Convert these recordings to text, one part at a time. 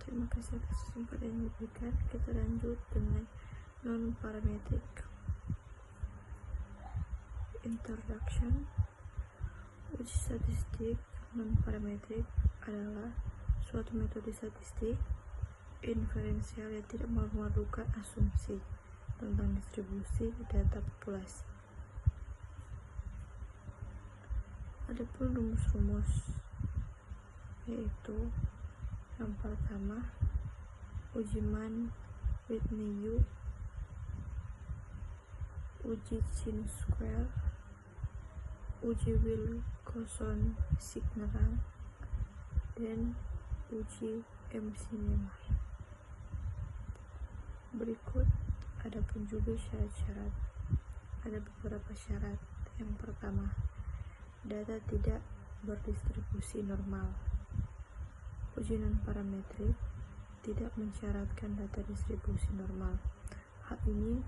Terima kasih atas kesempatan yang diberikan. Kita lanjut dengan non-parametric. Introduction. Uji statistik non-parametric adalah suatu metode statistik inferensial yang tidak memerlukan asumsi tentang distribusi data populasi. Adapun rumus-rumus yaitu yang pertama, uji Mann-Whitney, uji Chi-square, uji Wilcoxon-Signerang, dan uji MC-Nemer. Berikut adapun juga syarat-syarat. Ada beberapa syarat. Yang pertama, data tidak berdistribusi normal. Uji non-parametrik tidak mensyaratkan data distribusi normal. Hal ini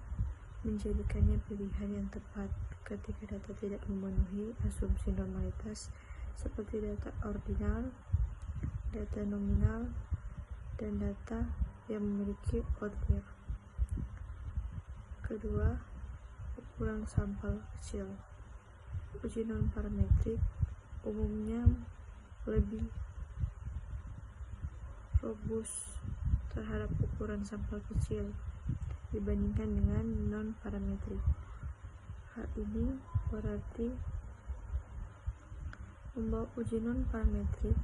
menjadikannya pilihan yang tepat ketika data tidak memenuhi asumsi normalitas seperti data ordinal, data nominal, dan data yang memiliki outlier. Kedua, ukuran sampel kecil. Uji non-parametrik umumnya lebih robust terhadap ukuran sampel kecil dibandingkan dengan non-parametrik. Hal ini berarti bahwa uji non-parametrik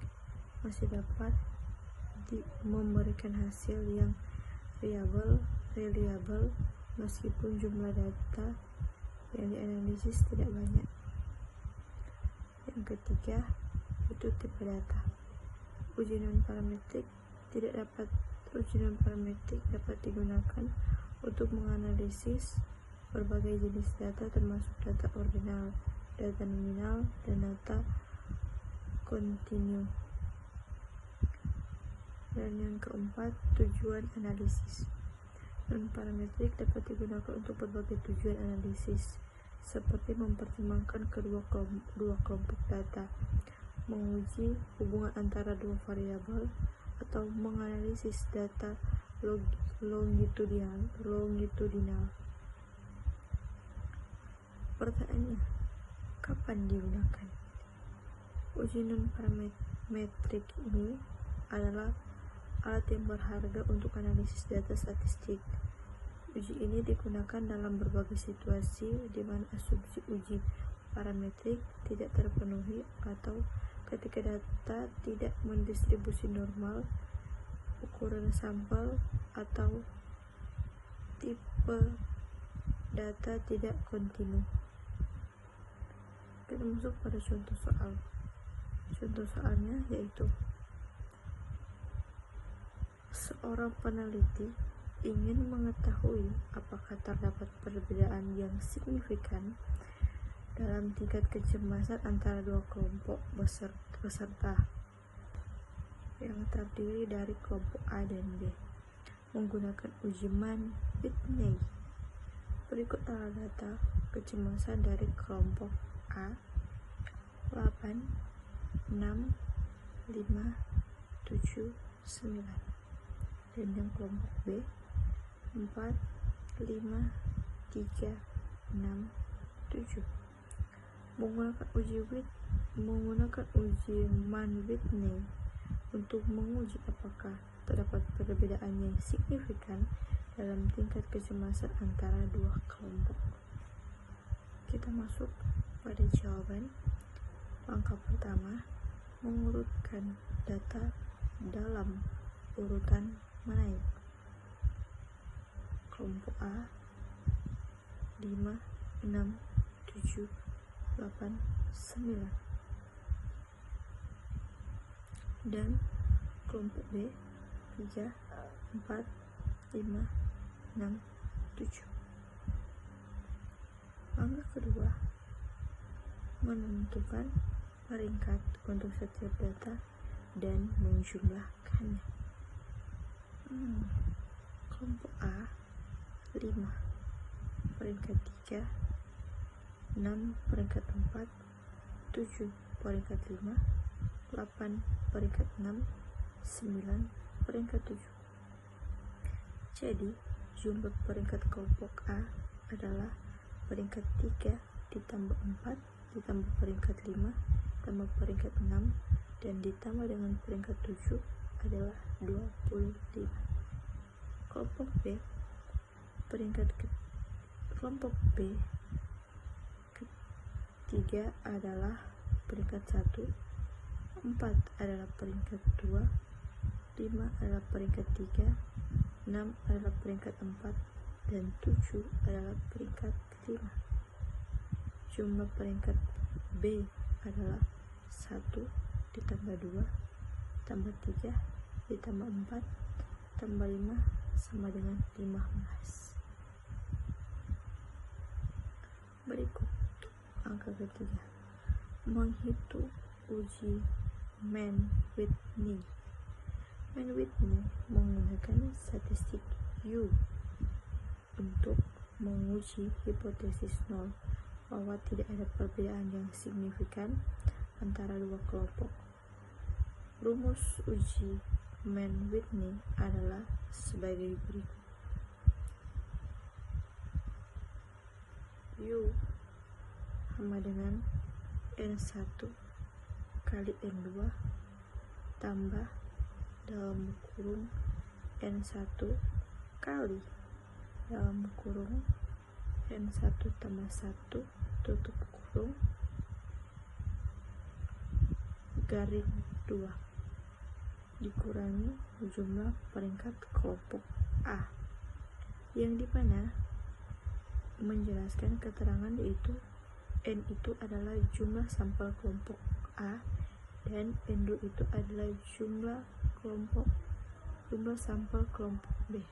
masih dapat memberikan hasil yang reliable meskipun jumlah data yang dianalisis tidak banyak. Yang ketiga, itu tipe data. Uji non-parametrik dapat digunakan untuk menganalisis berbagai jenis data termasuk data ordinal, data nominal, dan data kontinu. Dan yang keempat, tujuan analisis. Non-parametrik dapat digunakan untuk berbagai tujuan analisis, seperti mempertimbangkan kedua kelompok data, menguji hubungan antara dua variabel, atau menganalisis data longitudinal. Pertanyaannya, kapan digunakan? Uji non-parametrik ini adalah alat yang berharga untuk analisis data statistik. Uji ini digunakan dalam berbagai situasi di mana asumsi uji parametrik tidak terpenuhi atau ketika data tidak mendistribusi normal, ukuran sampel, atau tipe data tidak kontinu. Kita masuk pada contoh soal. Contoh soalnya yaitu seorang peneliti ingin mengetahui apakah terdapat perbedaan yang signifikan dalam tingkat kecemasan antara dua kelompok peserta yang terdiri dari kelompok A dan B menggunakan uji Mann-Whitney. Berikut adalah data kecemasan dari kelompok A: 8, 6, 5, 7, 9, dan yang kelompok B 4, 5, 3, 6, 7. Menggunakan uji Mann-Whitney untuk menguji apakah terdapat perbedaan yang signifikan dalam tingkat kecemasan antara dua kelompok. Kita masuk pada jawaban. Langkah pertama, mengurutkan data dalam urutan menaik. Kelompok A 5, 6, 7, 8, 9, dan kelompok B 3, 4, 5, 6, 7. Langkah kedua, menentukan peringkat untuk setiap data dan menjumlahkannya. Kelompok A 5, peringkat 3, 6, peringkat 4, 7, peringkat 5, 8, peringkat 6, 9, peringkat 7. Jadi, jumlah peringkat kelompok A adalah peringkat 3 ditambah 4 ditambah peringkat 5 tambah peringkat 6 dan ditambah dengan peringkat 7 adalah 25. Kelompok B ketiga adalah peringkat 1, 4 adalah peringkat 2, 5 adalah peringkat 3, 6 adalah peringkat 4, dan 7 adalah peringkat 5. Jumlah peringkat B adalah 1 ditambah 2 tambah 3 ditambah 4 tambah 5 sama dengan 15. Berikut angka ketiga, menghitung uji Mann-Whitney. Mann-Whitney menggunakan statistik U untuk menguji hipotesis nol bahwa tidak ada perbedaan yang signifikan antara dua kelompok. Rumus uji Mann-Whitney adalah sebagai berikut. U sama dengan N1 kali N2 tambah dalam kurung N1 kali dalam kurung N1 tambah 1 tutup kurung garing 2 dikurangi jumlah peringkat kelompok A, yang dimana menjelaskan keterangan yaitu N itu adalah jumlah sampel kelompok A dan N2 itu adalah jumlah sampel kelompok B.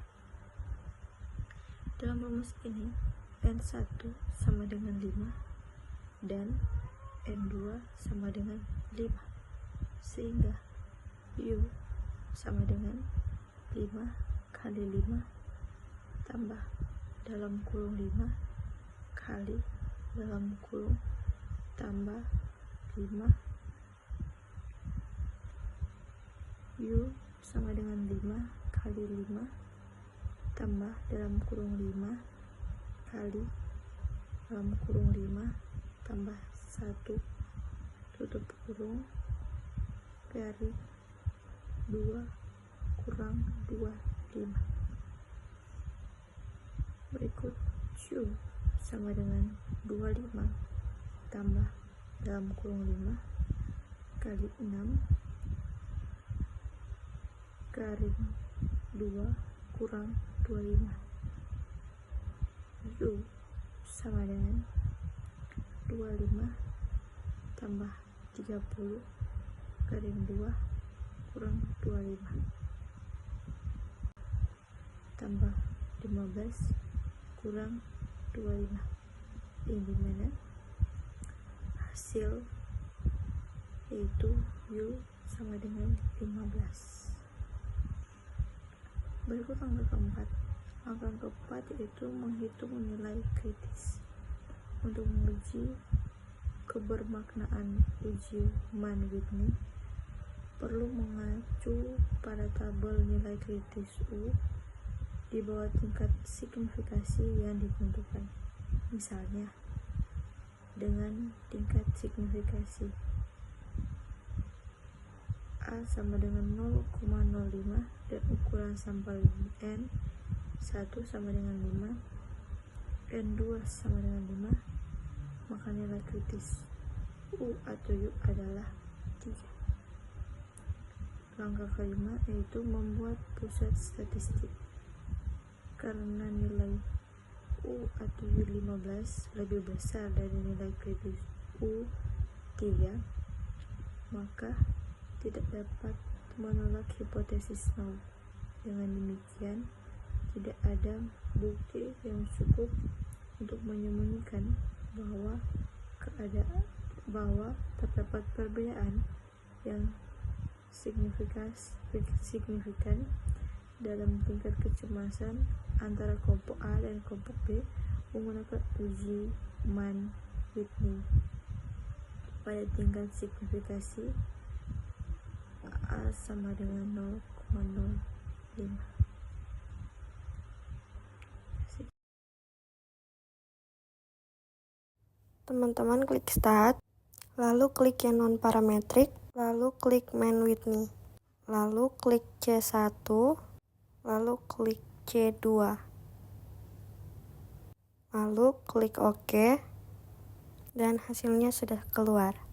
Dalam rumus ini N1 sama dengan 5 dan N2 sama dengan 5, sehingga U sama dengan 5 kali 5 tambah dalam kurung 5 kali dalam kurung tambah 5 U sama dengan 5 kali 5 tambah dalam kurung 5 kali dalam kurung 5 tambah 1 tutup kurung garing 2 kurang 2, 5. Berikut U sama dengan 25 tambah dalam kurung 5 kali 6 garing 2 kurang 25. U sama dengan 25 tambah 30 garing 2 kurang 25 tambah 15 kurang 25, yang dimana hasil yaitu U sama dengan 15. Berikut angka keempat. Angka keempat yaitu menghitung nilai kritis. Untuk menguji kebermaknaan uji Mann-Whitney perlu mengacu pada tabel nilai kritis U di bawah tingkat signifikasi yang ditentukan. Misalnya dengan tingkat signifikasi A sama dengan 0,05 dan ukuran sampel N 1 sama dengan 5, N2 sama dengan 5, maka nilai kritis U atau U adalah 3. Langkah kelima yaitu membuat pusat statistik. Karena nilai U atau U15 lebih besar dari nilai kritis U3, maka tidak dapat menolak hipotesis nol. Dengan demikian, tidak ada bukti yang cukup untuk menyembunyikan bahwa terdapat perbedaan yang signifikan dalam tingkat kecemasan antara kelompok A dan kelompok B menggunakan uji Mann-Whitney. Pada tingkat signifikasi A sama dengan Teman-teman klik Start, lalu klik yang non-parametric, lalu klik Main with Me, lalu klik C1, lalu klik C2, lalu klik OK, dan hasilnya sudah keluar.